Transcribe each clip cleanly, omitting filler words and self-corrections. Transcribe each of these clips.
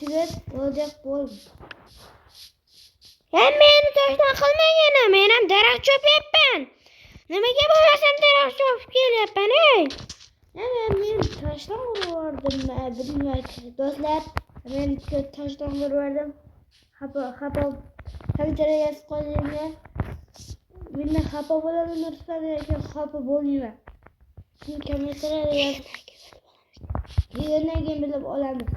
Tüvet olacak bol. Hem meni toshdan qilmagin, men ham daraxt cho'pyapman. Nimaga bo'lasam daraxt chopib kelyapman, ey? Men toshdan urardim, bilmayman. Do'stlar, men toshdan urardim. Xafa qanchalik yasib qolganimga. Men xafa bo'laman, lekin xafa bo'lmayman. Chunki kommentariyada yozib keyin bilib olamiz.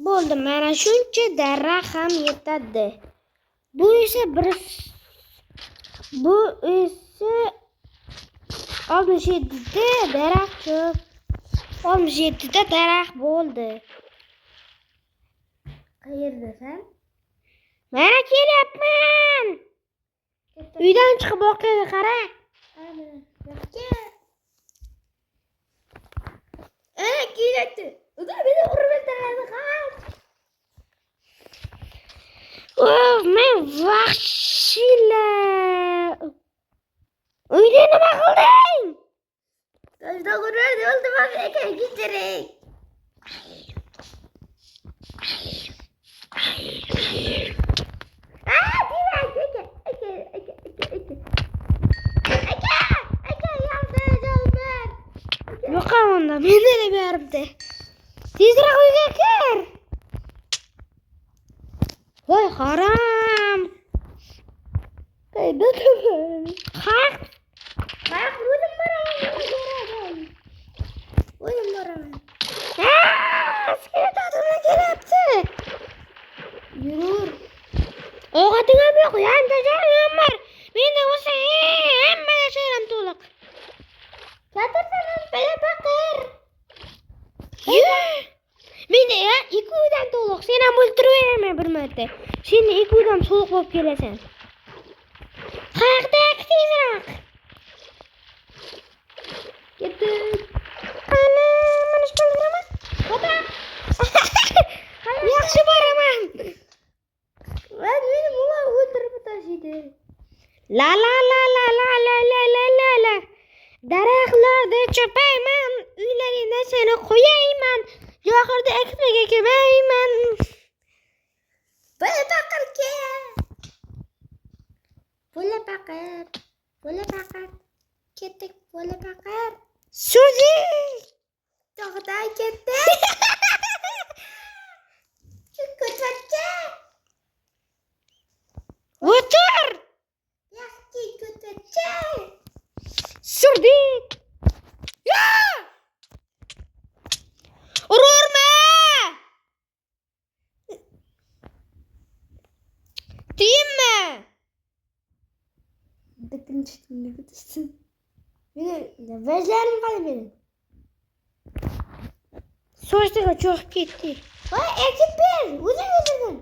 Bo'ldi, mana shuncha daraxt ham yetadi. Bu esa 67 ta daraxt cho'p. 67 ta daraxt bo'ldi. Qayerdasan? Mana kelyapman. Uydan chiqib voqeaga qara. Kelyapti. Uda beni urib o'ldiradi, qaz. Men vahshiylar. Uyda nima qilding? Toshdan urardi, o'ldirmam ekan, kechiring. Yo'q, unda men nima beribdi? Tezroq uyga kir. Voy harom. Qaydasan? Haq. O'zim boraman. O'zim boraman. Skelet odamlar kelyapti. Yur. Ovqating ham yo'q, yanda joyim bor. Menda bo'lsa hamma narsalar to'liq. Kattasan, bela baqir. Menda 2 uydan to'liq. Sen ham o'ltiraverma bir marta. Sen 2 uydan to'liq bo'lib kelasan. Qayerda tezroq? Ketdim. Ana, mana shu qildirman. Baba. Yaxshi boraman. Meni mo'la o'ldirib tashidi. La. Daraxtlarda chopayman, uylarga narsani qo'yayman, yo'qorda ekiblarga kelmayman. Bela baqir kel. Bela baqir. Ketdik, bela baqir. Surdi. Tog'dan ketdi. Ko'chvatcha. O'tir. Yaxshi ko'chvatcha. Surdi. Ya! Urma! Tiyinma! Dikinchini bitirsin. Meni vajlarim qani meni. So'zga cho'kib ketdi. Voy, ekib ber. O'zing o'ldirdin.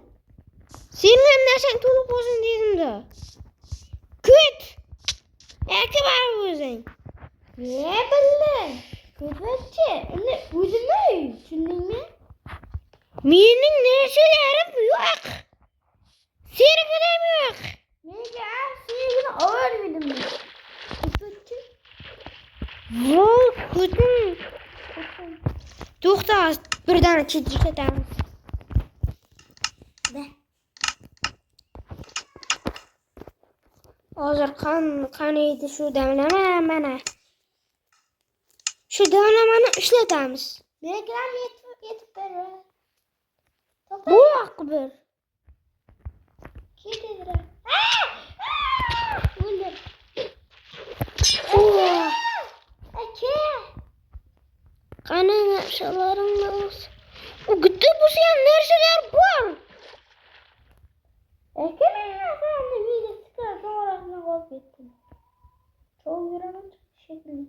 Sening ham narsang to'liq bo'lsin dedim-da. Kut. Ekib ol o'zing. Ne bildim. Ko'chvatcha. Endi o'zimni tushundingmi? Mening narsalarim yo'q. Seniki ham yo'q. Menga sevgini olmadim men. Ko'chvatcha. Voy, kutim. To'xta, birdan ketamiz. Da. Hozir qani edi shu damlama mana. Shu damlamani ishlatamiz. Menga yetib ber. Bu yoqqa bir. Ketdilar. O'ldir. Aka. Qani narsalarim bo'lsa. U gidda bo'lsa ham narsalar bor. Aka men video chiqar, to'g'risini qolib ketdim. Çok yuraman shekilli.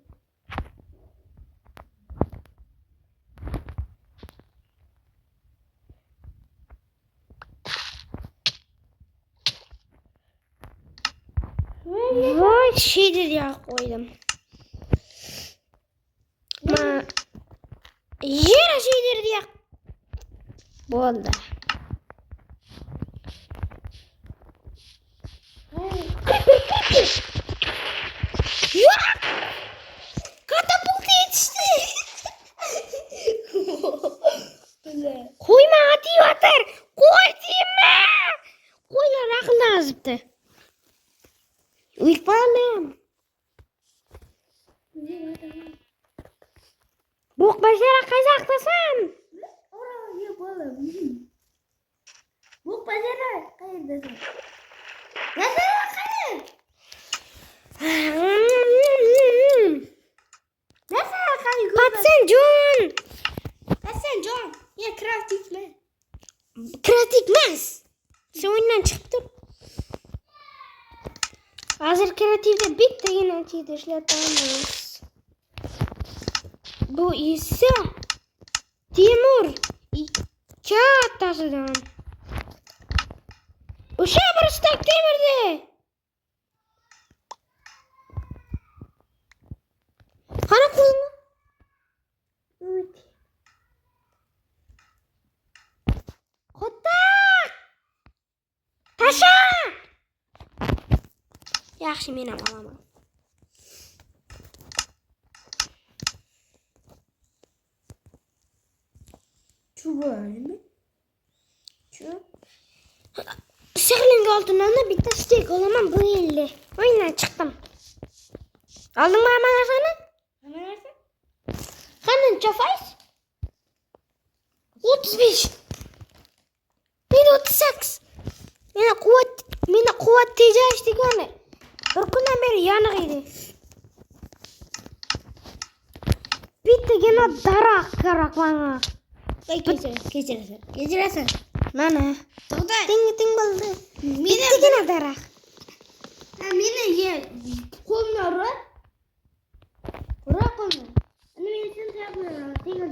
Voy, şeydir qo'ydim. Yana şeydir bo'ldi. Bok başara kazaktasan. Oraya oğlum. Bu pazara kayırdasın. Pazara kayır. Pazara kayır. Patsen John. Patsen John. Ya crafting mi? Kritik mas. Sen oyundan çıktın. Hazır kreatifde bitti yine işletmemiz. Bu ise Timur Kağıttasıdan. Uşağı bir ıstak demirdi. Kana kulma. Evet. Kotak. Taşa. Yaxşı men ham olaman. Şu böyle mi? Şu. Sihirli altından da bitti steak olaman bu illi. Oyundan çıktım. Aldın mı hemen sana? Hemen nerede? Kanın çafayız. 35. Ben 38. Mene kuvvet tecah işte gane. Bir günden beri yanık idi. Bitti gene darak bana. Geçiresin. Mana? Today. Ting buldu. Mene Bitti gene darak. mene ye. Kolları. Bırak onu. Anne beni sen yapmıyorum. Tingel.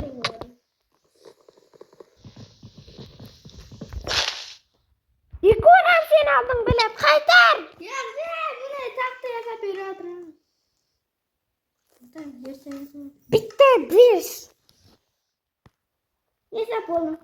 Yıkıyorum seni aldım bile. Kaytar. Ya sen bunu taktı ya bir adım. Tamam, göstereyim. Bitti biz. Ne yapalım?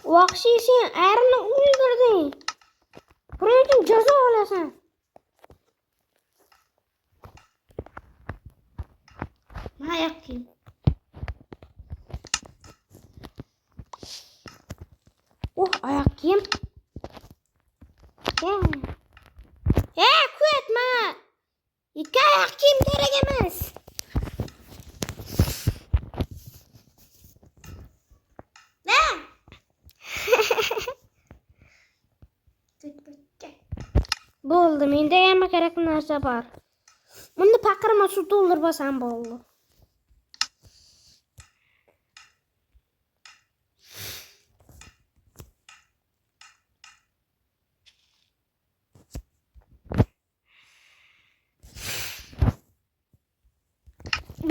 Vahşi sen erini öldürdün. Buraya için ceza olasın. Ne yapayım? Oh ayak yiyeyim. Gel. Kuyatma. İki ayak yiyeyim gerekemez. Ne? Bo'ldi, menda ham kerak narsa bor. Bunda paqirma suv to'ldirbasam bo'ldi.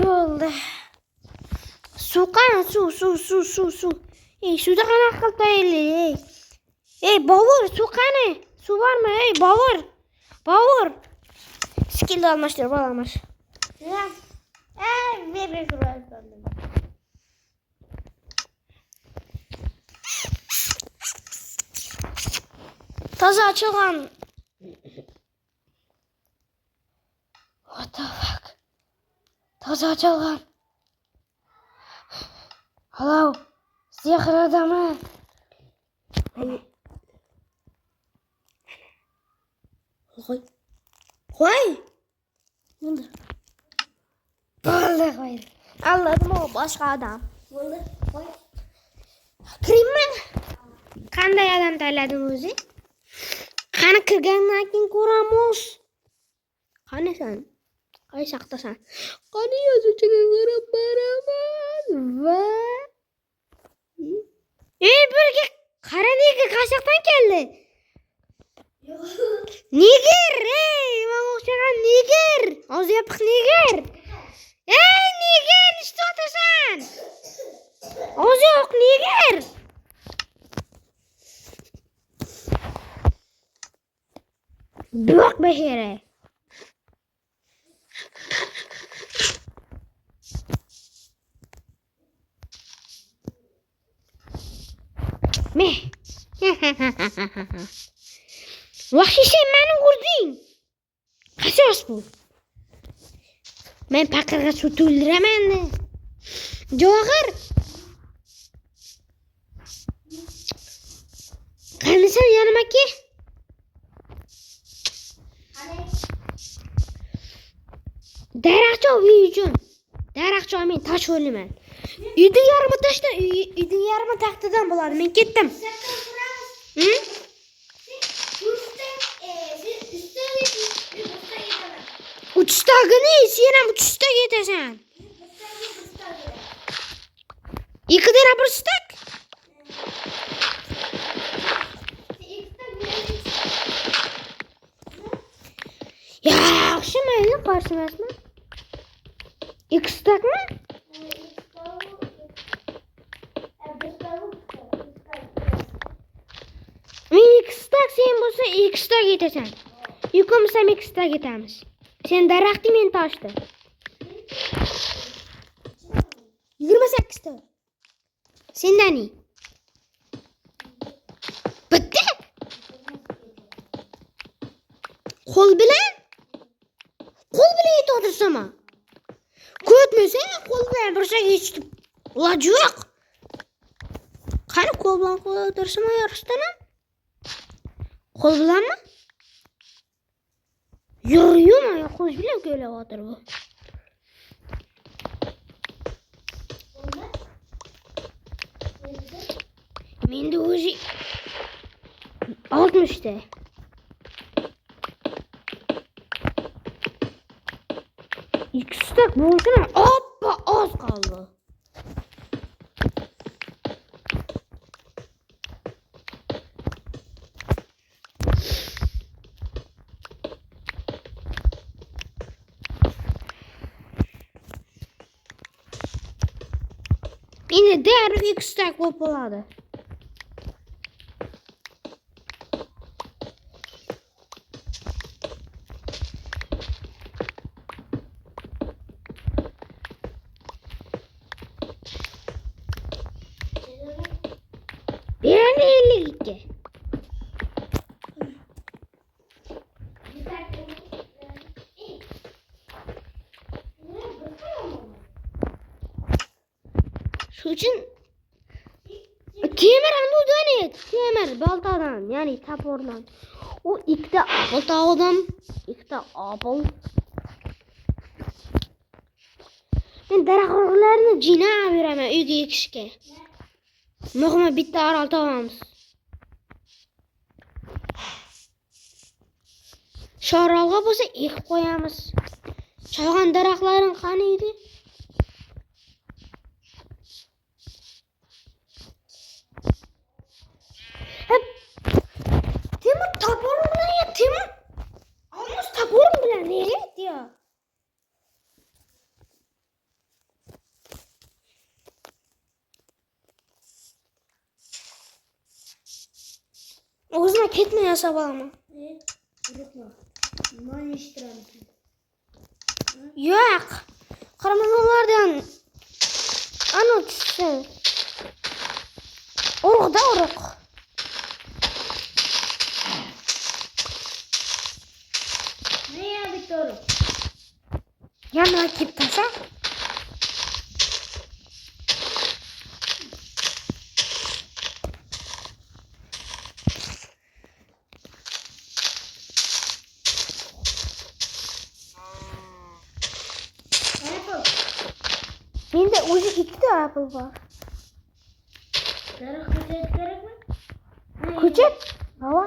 Bo'ldi. Suv qani? Suv. Suvda qanaqa qilib tayyorlaylik? Bovur, suv qani? Suv bormi? Bovur. Skillni almashtirib olamiz. Ya. Bir kuralım. Toza açılgan. What the fuck? Toza açılgan. Hello. Zehir adamı. Koy. Buldu. Anladım, o başka adam. Koy. Kireyman. Qanday adam tanlading o'zi? Qani kirgandan keyin ko'ramiz. Qani sen? Qaysi haqdasan? Qani yozuvchiga qarab boraman va birga qara nega qaysiqdan keldi? Niger, men o'xshagan niger. Og'zi yopiq niger. Niger, ishda o'tasan. Og'zi yo'q niger. Bak behere. Me. Vahşi sen beni vurdun. Qaysi yosh bu? Men paqirga suv to'ldiraman. Javohir. Qanisan yanıma ki? Daraxtcha uy uchun. Daraxtcha men tosh o'laman. Uyning yarmi toshdan, uyning yarmi taxtadan bo'ladi. Men ketdim. Hı? Uçtagini sen ham uçta ketasan. İki tane bir stak. Yaxshi mayli qarshi emasman. İki stak mı? Men iki stak sen bo'lsa iki stak ketasan. Ikimiz ham iki stak ketamiz. Sen daraxtni men toshdi. 28 ta. Sendan ne? Bitta. Qo'l bilan yetib o'tirsam-a. Ko'tmasa qo'l bilan bursak hech iloji yo'q. Qani qo'l bilan o'tirsam yarishdan ham? Qo'l bilanmi? Yuriymi? Qo'l bilan kelayotir bu. Menda o'zi 60 ta. İki stak bo'lsa, hoppa oz qoldi. Yine derhal iki stak bo'ladi. Yani 52. Şu için temir anıdan et. Temir baltadan yani tapordan. O ikide baltadan ikide apıl. Ben daraxtlarni jina beraman uyga ekishga. Muhimi bitta orol topamiz. Shu orolga bo'lsa ekib qo'yamiz. Choyxon daraxtlaring qani edi? Temir taporim bilan ya temir. Almış taporim bilan ne ya? O'zina ketmayasa bo'lami? Mana ishtiramiz. Yo'q. Qaramanlardan ana tushsin. Urug'da urug'. Ne ya Victor? Yana ketsa. Mende o'zi ikkita apple bor. Daraxt ko'chat kerakmi? Ko'chat? Havo.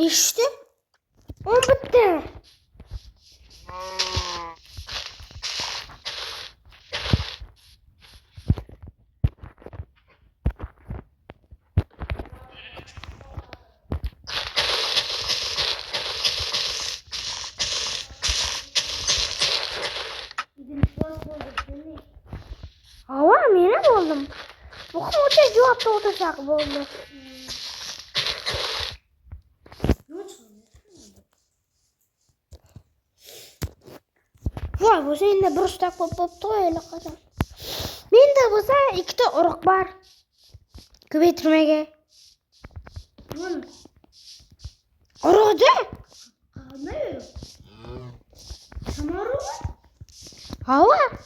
İşte. O bitti. Hava mene oldum. Bu ko'cha javobda o'tirsak bo'ldi. Voy, bu endi bir stak bo'pti o'yla qazon. Menda bo'lsa ikkita urug' bor. Ko'paytirmaga. Mana. Urug'da? Qanday? Samarova? Hava.